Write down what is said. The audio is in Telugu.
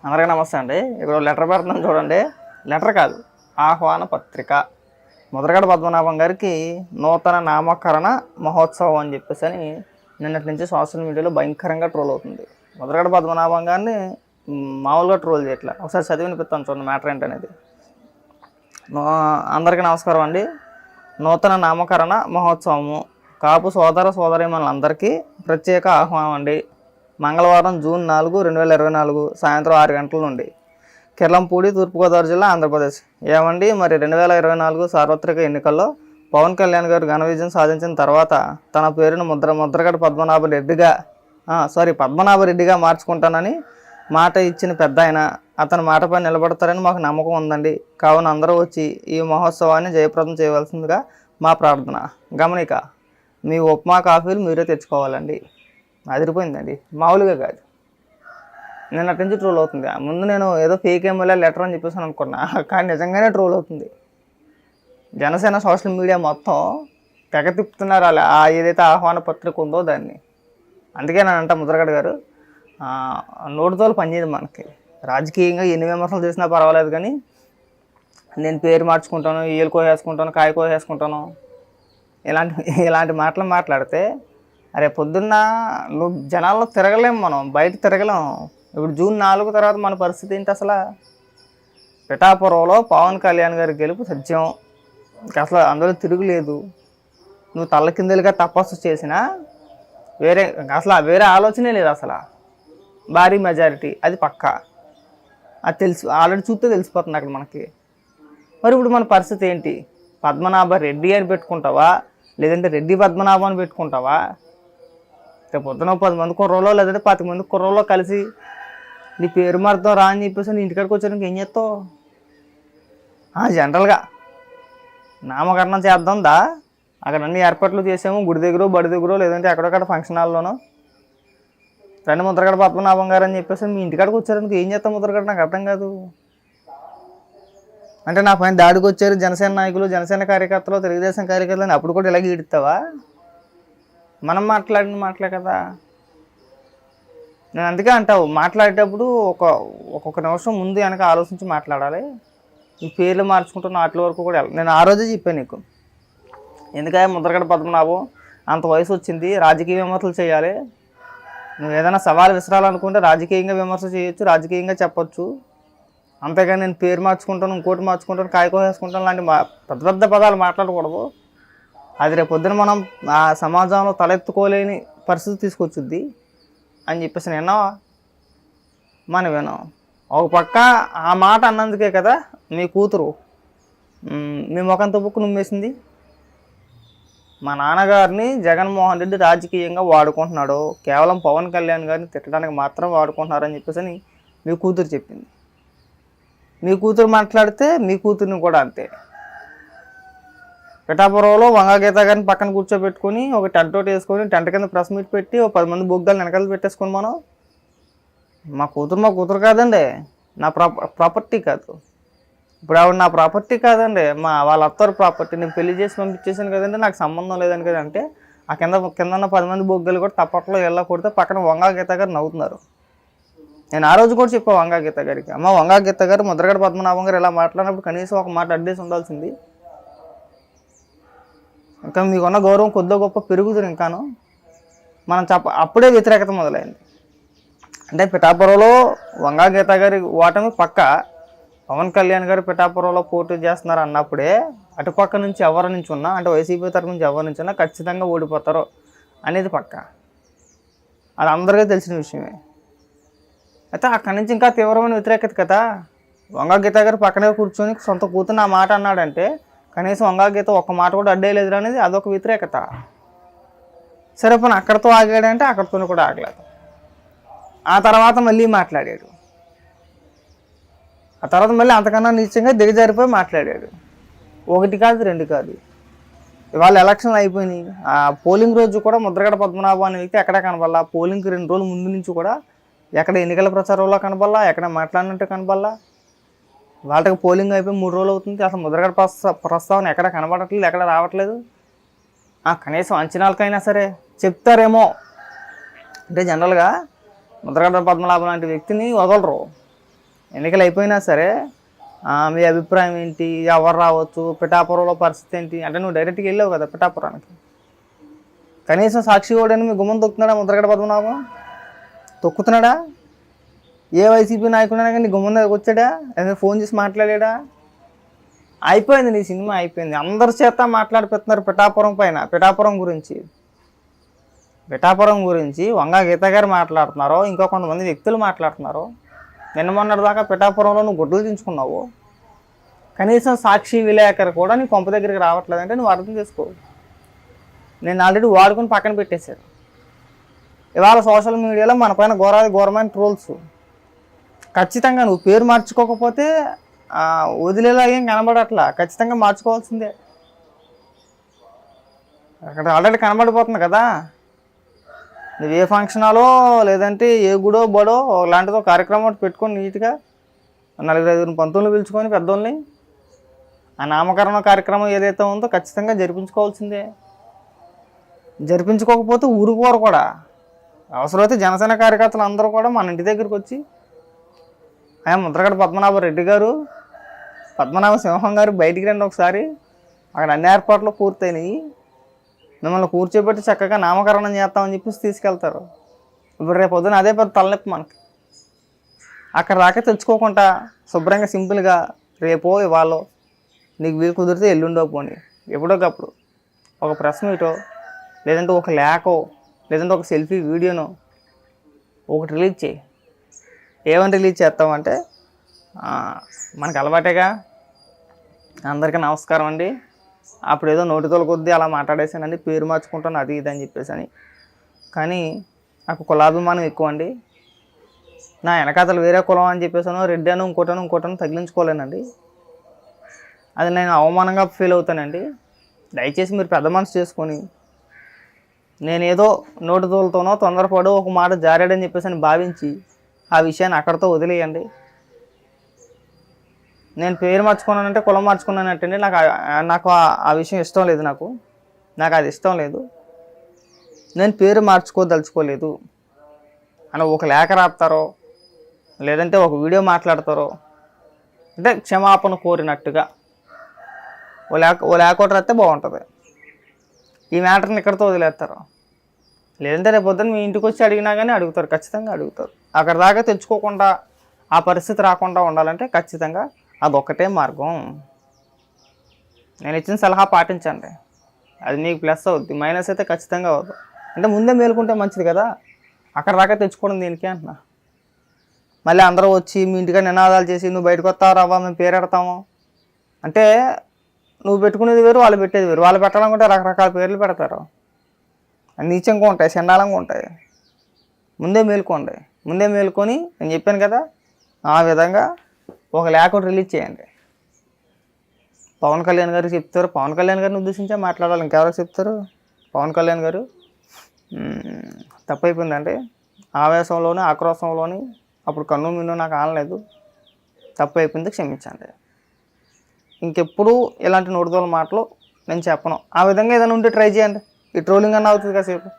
అందరికీ నమస్తే అండి. ఇప్పుడు లెటర్ పెడుతున్నాం చూడండి. లెటర్ కాదు, ఆహ్వాన పత్రిక. ముద్రగడ పద్మనాభం గారికి నూతన నామకరణ మహోత్సవం అని చెప్పేసి నిన్నటి నుంచి సోషల్ మీడియాలో భయంకరంగా ట్రోల్ అవుతుంది. ముద్రగడ పద్మనాభం గారిని మామూలుగా ట్రోల్ చేయట్లా. ఒకసారి చదివి వినిపిస్తాను చూడండి మ్యాటర్ ఏంటనేది. అందరికీ నమస్కారం అండి. నూతన నామకరణ మహోత్సవము కాపు సోదర సోదరీమణులందరికీ ప్రత్యేక ఆహ్వానం అండి. మంగళవారం జూన్ 4, 2024 సాయంత్రం 6 గంటల నుండి కిర్లంపూడి, తూర్పుగోదావరి జిల్లా, ఆంధ్రప్రదేశ్. ఏమండి, మరి 2024 సార్వత్రిక ఎన్నికల్లో పవన్ కళ్యాణ్ గారు ఘన విజయం సాధించిన తర్వాత తన పేరును ముద్రగడ పద్మనాభరెడ్డిగా మార్చుకుంటానని మాట ఇచ్చిన పెద్ద ఆయన అతని మాటపై నిలబడతారని మాకు నమ్మకం ఉందండి. కావున అందరూ వచ్చి ఈ మహోత్సవాన్ని జయప్రదం చేయవలసిందిగా మా ప్రార్థన. గమనిక, మీ ఉప్మా కాఫీలు మీరే తెచ్చుకోవాలండి. అదిరిపోయిందండి, మామూలుగా కాదు. నిన్నటి నుంచి ట్రోల్ అవుతుంది. ముందు నేను ఏదో ఫేక్ ఎమ్మెల్యే లెటర్ అని చెప్పేసి అనుకున్నా, కానీ నిజంగానే ట్రోల్ అవుతుంది. జనసేన సోషల్ మీడియా మొత్తం తెగ తిప్పుతున్నారు అలా ఏదైతే ఆహ్వాన పత్రిక ఉందో దాన్ని. అందుకే నేనంట ముద్రగడ గారు నోటితోలు పనిచేయదు. మనకి రాజకీయంగా ఎన్ని విమర్శలు చేసినా పర్వాలేదు, కానీ నేను పేరు మార్చుకుంటాను, ఏలు కోసేసుకుంటాను, కాయ కోసేసుకుంటాను, ఇలాంటి మాటలు మాట్లాడితే అరే పొద్దున్న నువ్వు జనాల్లో తిరగలేము, మనం బయట తిరగలేము. ఇప్పుడు జూన్ 4 తర్వాత మన పరిస్థితి ఏంటి అసలు? పిఠాపురంలో పవన్ కళ్యాణ్ గారి గెలుపు సత్యం, అసలు అందులో తిరుగులేదు. నువ్వు తల్ల కిందలుగా తపస్సు చేసినా వేరే ఆలోచనే లేదు అసలు. భారీ మెజారిటీ అది పక్కా, అది తెలుసు, ఆల్రెడీ చూస్తే తెలిసిపోతుంది అక్కడ మనకి. మరి ఇప్పుడు మన పరిస్థితి ఏంటి? పద్మనాభ రెడ్డి అని పెట్టుకుంటావా, లేదంటే రెడ్డి పద్మనాభం అని పెట్టుకుంటావా? రేపు పొద్దున 10 మంది కుర్రోలో లేదంటే 10 మంది కుర్రోలో కలిసి నీ పేరు మార్తం రా అని చెప్పేసి నీ ఇంటికాడికి వచ్చానికి ఏం చేస్తావు? జనరల్గా నామకరణం చేద్దాందా, అక్కడ అన్ని ఏర్పాట్లు చేసాము, గుడి దగ్గర బడి దగ్గర లేదంటే ఎక్కడొక్కడ ఫంక్షన్ హాల్లోనో. రండి ముద్రగడ పద్మనాభం గారు అని చెప్పేసి మీ ఇంటికాడికి వచ్చారనుకో ఏం చేస్తాం ముద్రగడ? నాకు అర్థం కాదు. అంటే నా పైన దాడికి వచ్చారు జనసేన నాయకులు, జనసేన కార్యకర్తలు, తెలుగుదేశం కార్యకర్తలు అని అప్పుడు కూడా ఇలాగే ఈడుతావా? మనం మాట్లాడిన మాటలే కదా. నేను అందుకే అంటావు, మాట్లాడేటప్పుడు ఒక్కొక్క నిమిషం ముందు వెనక ఆలోచించి మాట్లాడాలి. ఈ పేర్లు మార్చుకుంటున్న వాటి వరకు కూడా నేను ఆ రోజే చెప్పాను నీకు. ఎందుకంటే ముద్రగడ పద్మనాభం అంత వయసు వచ్చింది, రాజకీయ విమర్శలు చేయాలి. నువ్వు ఏదైనా సవాలు విసరాలనుకుంటే రాజకీయంగా విమర్శ చేయొచ్చు, రాజకీయంగా చెప్పొచ్చు. అంతేగాని నేను పేరు మార్చుకుంటాను, ఇంకోటి మార్చుకుంటాను, కాయకోసేసుకుంటాను లాంటి పెద్ద పెద్ద పదాలు మాట్లాడకూడదు. అది రేపు పొద్దున మనం ఆ సమాజంలో తలెత్తుకోలేని పరిస్థితి తీసుకొచ్చుద్ది అని చెప్పేసి మనం విన్నాం. ఒక పక్క ఆ మాట అన్నందుకే కదా మీ కూతురు మీ ముఖంతో బుక్కు నుమ్మేసింది. మా నాన్నగారిని జగన్మోహన్ రెడ్డి రాజకీయంగా వాడుకుంటున్నాడు, కేవలం పవన్ కళ్యాణ్ గారిని తిట్టడానికి మాత్రం వాడుకుంటున్నారని చెప్పేసి మీ కూతురు చెప్పింది. మీ కూతురు మాట్లాడితే మీ కూతుర్ని కూడా అంతే. పిఠాపురంలో వంగగీత గారిని పక్కన కూర్చోబెట్టుకొని ఒక టెంట్ ఒకటి వేసుకొని టెంట్ కింద ప్రెస్ మీట్ పెట్టి ఒక 10 మంది బొగ్గాలు వెనకాల పెట్టేసుకొని మనం మా కూతురు కాదండి, నా ప్రాపర్టీ కాదు. ఇప్పుడు ఆవిడ నా ప్రాపర్టీ కాదండి, వాళ్ళ అత్తరు ప్రాపర్టీ. నేను పెళ్లి చేసి పంపించేసాను కదండి, నాకు సంబంధం లేదని కదంటే ఆ కింద ఉన్న 10 మంది బొగ్గలు కూడా తప్పట్లో ఎలా కొడితే పక్కన వంగగీత గారు నవ్వుతున్నారు. నేను ఆ రోజు కూడా చెప్పాను వంగగీత గారికి, అమ్మ వంగగీత గారు ముద్రగడ పద్మనాభం గారు ఇలా మాట్లాడినప్పుడు కనీసం ఒక మాట అడ్డేసి ఉండాల్సింది. ఇంకా మీకున్న గౌరవం కొద్దిగా గొప్ప పెరుగుతుంది. ఇంకాను మనం అప్పుడే వ్యతిరేకత మొదలైంది. అంటే పిఠాపురంలో వంగగీత గారి ఓటమి పక్క, పవన్ కళ్యాణ్ గారు పిఠాపురంలో పోటీ చేస్తున్నారు అన్నప్పుడే అటుపక్క నుంచి ఎవరి నుంచి ఉన్నా, అంటే వైసీపీ తరఫు నుంచి ఎవరి నుంచి ఉన్నా ఖచ్చితంగా ఓడిపోతారు అనేది పక్క. అది అందరికీ తెలిసిన విషయమే. అయితే అక్కడి నుంచి ఇంకా తీవ్రమైన వ్యతిరేకత కదా. వంగగీత గారు పక్కనే కూర్చొని సొంత కూతురు ఆ మాట అన్నాడంటే కనీసం వంగగీత ఒక్క మాట కూడా అడ్డేయలేదు అనేది అదొక వ్యతిరేకత. సరే పోనీ అక్కడితో ఆగాడంటే అక్కడితో కూడా ఆగలేదు. ఆ తర్వాత మళ్ళీ మాట్లాడాడు. ఆ తర్వాత మళ్ళీ అంతకన్నా నీచంగా దిగజారిపోయి మాట్లాడాడు. 1 కాదు 2 కాదు. ఇవాళ ఎలక్షన్లు అయిపోయినాయి. ఆ పోలింగ్ రోజు కూడా ముద్రగడ పద్మనాభం అనే వ్యక్తి ఎక్కడ కనబడాల. పోలింగ్కి 2 రోజుల ముందు నుంచి కూడా ఎక్కడ ఎన్నికల ప్రచారంలో కనబడాల, ఎక్కడ మాట్లాడినట్టు కనబడాల. వాళ్ళకి పోలింగ్ అయిపోయి 3 రోజులు అవుతుంది, అసలు ముద్రగడ ప్రస్తావన ఎక్కడ కనబడట్లేదు, ఎక్కడ రావట్లేదు. కనీసం అంచనాలకైనా సరే చెప్తారేమో. అంటే జనరల్గా ముద్రగడ పద్మనాభం లాంటి వ్యక్తిని వదలరు. ఎన్నికలు అయిపోయినా సరే మీ అభిప్రాయం ఏంటి, ఎవరు రావచ్చు, పిఠాపురంలో పరిస్థితి ఏంటి అంటే నువ్వు డైరెక్ట్గా వెళ్ళావు కదా పిఠాపురానికి. కనీసం సాక్షి ఓడని మీ గుమ్మం తొక్కుతున్నాడా ముద్రగడ పద్మనాభం? తొక్కుతున్నాడా? ఏ వైసీపీ నాయకుడైనా కానీ నీ గుమ్మం దగ్గరకు వచ్చాడా? ఏదైనా ఫోన్ చేసి మాట్లాడాడా? అయిపోయింది, నీ సినిమా అయిపోయింది. అందరి చేత మాట్లాడిపోతున్నారు పిఠాపురం గురించి వంగా గీత గారు మాట్లాడుతున్నారు, ఇంకో కొంతమంది వ్యక్తులు మాట్లాడుతున్నారు. నిన్న మొన్నటి దాకా పిఠాపురంలో నువ్వు గుడ్డలు దించుకున్నావు. కనీసం సాక్షి విలేకరు కూడా నీ కొంప దగ్గరికి రావట్లేదంటే నువ్వు అర్థం చేసుకో. నేను ఆల్రెడీ వాడుకుని పక్కన పెట్టేశారు. ఇవాళ సోషల్ మీడియాలో మన పైన ఘోరమైన ట్రోల్స్. ఖచ్చితంగా నువ్వు పేరు మార్చుకోకపోతే వదిలేలా ఏం కనబడట్లా, ఖచ్చితంగా మార్చుకోవాల్సిందే. అక్కడ ఆల్రెడీ కనబడిపోతుంది కదా. నువ్వు ఏ ఫంక్షనాలో లేదంటే ఏ గుడో బడో లాంటిదో కార్యక్రమం ఒకటి పెట్టుకొని నీట్గా 4-5 పంతులను పిలుచుకొని పెద్దోళ్ళని ఆ నామకరణ కార్యక్రమం ఏదైతే ఉందో ఖచ్చితంగా జరిపించుకోవాల్సిందే. జరిపించుకోకపోతే ఊరుకోరు కూడా. అవసరమైతే జనసేన కార్యకర్తలు అందరూ కూడా మన ఇంటి దగ్గరికి వచ్చి ముద్రగడ పద్మనాభ సింహం గారు బయటికి రండి ఒకసారి, అక్కడ అన్ని ఏర్పాట్లు పూర్తయినాయి, మిమ్మల్ని కూర్చోబెట్టి చక్కగా నామకరణం చేస్తామని చెప్పేసి తీసుకెళ్తారు. ఇప్పుడు రేపు పొద్దున అదే పెద్ద తలనొప్పి మనకి. అక్కడ దాకా తెచ్చుకోకుండా శుభ్రంగా సింపుల్గా రేపో ఇవాళో నీకు వీలు కుదిరితే ఎల్లుండో పోనీ ఎప్పుడోకప్పుడు ఒక ప్రెస్ మీటో లేదంటే ఒక లేఖో లేదంటే ఒక సెల్ఫీ వీడియోనో ఒకటి రిలీజ్ చేయి. ఏమని రిలీజ్ చేస్తామంటే మనకు అలవాటేగా, అందరికీ నమస్కారం అండి, అప్పుడు ఏదో నోటితోల కొద్దీ అలా మాట్లాడేసానండి, పేరు మార్చుకుంటాను అది ఇది అని చెప్పేసి అని. కానీ నాకు కులాభిమానం ఎక్కువ అండి. నా వెనకాతలు వేరే కులం అని చెప్పేసాను రెడ్డి అని ఇంకోటను తగిలించుకోలేనండి. అది నేను అవమానంగా ఫీల్ అవుతానండి. దయచేసి మీరు పెద్ద మనసు చేసుకొని నేనేదో నోటితోలతోనో తొందరపడో ఒక మాట జారాడని చెప్పేసి అని భావించి ఆ విషయాన్ని అక్కడితో వదిలేయండి. నేను పేరు మార్చుకున్నానంటే కులం మార్చుకున్నానంటే నాకు ఆ విషయం ఇష్టం లేదు. నాకు అది ఇష్టం లేదు. నేను పేరు మార్చుకోదలుచుకోలేదు అని ఒక లేఖ రాస్తారో లేదంటే ఒక వీడియో మాట్లాడతారో అంటే క్షమాపణ కోరినట్టుగా ఓ లేఖ ఒకటి రాస్తే బాగుంటుంది. ఈ మ్యాటర్ని ఇక్కడితో వదిలేస్తారు. లేదంటే రేపు పొద్దున్న మీ ఇంటికి వచ్చి అడిగినా కానీ అడుగుతారు, ఖచ్చితంగా అడుగుతారు. అక్కడ దాకా తెచ్చుకోకుండా ఆ పరిస్థితి రాకుండా ఉండాలంటే ఖచ్చితంగా అదొక్కటే మార్గం. నేను ఇచ్చిన సలహా పాటించండి, అది మీకు ప్లస్ అవుద్ది, మైనస్ అయితే ఖచ్చితంగా అవుతుంది. అంటే ముందే మేలుకుంటే మంచిది కదా. అక్కడ దాకా తెచ్చుకోవడం దీనికి అంటున్నా. మళ్ళీ అందరూ వచ్చి మీ ఇంటిగా నినాదాలు చేసి నువ్వు బయటకు వస్తావు రావా మేము పేరు పెడతాము అంటే నువ్వు పెట్టుకునేది వేరు, వాళ్ళు పెట్టేది వేరు. వాళ్ళు పెట్టాలనుకుంటే రకరకాల పేర్లు పెడతారు, నీచంగా ఉంటాయి, చండాలంగా ఉంటాయి. ముందే మేలుకొని నేను చెప్పాను కదా ఆ విధంగా ఒక లేఖ రిలీజ్ చేయండి. పవన్ కళ్యాణ్ గారు చెప్తారు, పవన్ కళ్యాణ్ గారిని ఉద్దేశించే మాట్లాడాలి, ఇంకెవరికి చెప్తారు? పవన్ కళ్యాణ్ గారు తప్పైపోయిందండి, ఆవేశంలోని ఆక్రోశంలోని అప్పుడు కన్ను మిన్ను నాకు ఆనలేదు, తప్పు అయిపోయింది, క్షమించండి. ఇంకెప్పుడు ఇలాంటి నోటిదోల మాటలు నేను చెప్పను. ఆ విధంగా ఏదైనా ఉంటే ట్రై చేయండి. ఈ ట్రోలింగ్ అన్న అవుతుంది కాసేపు.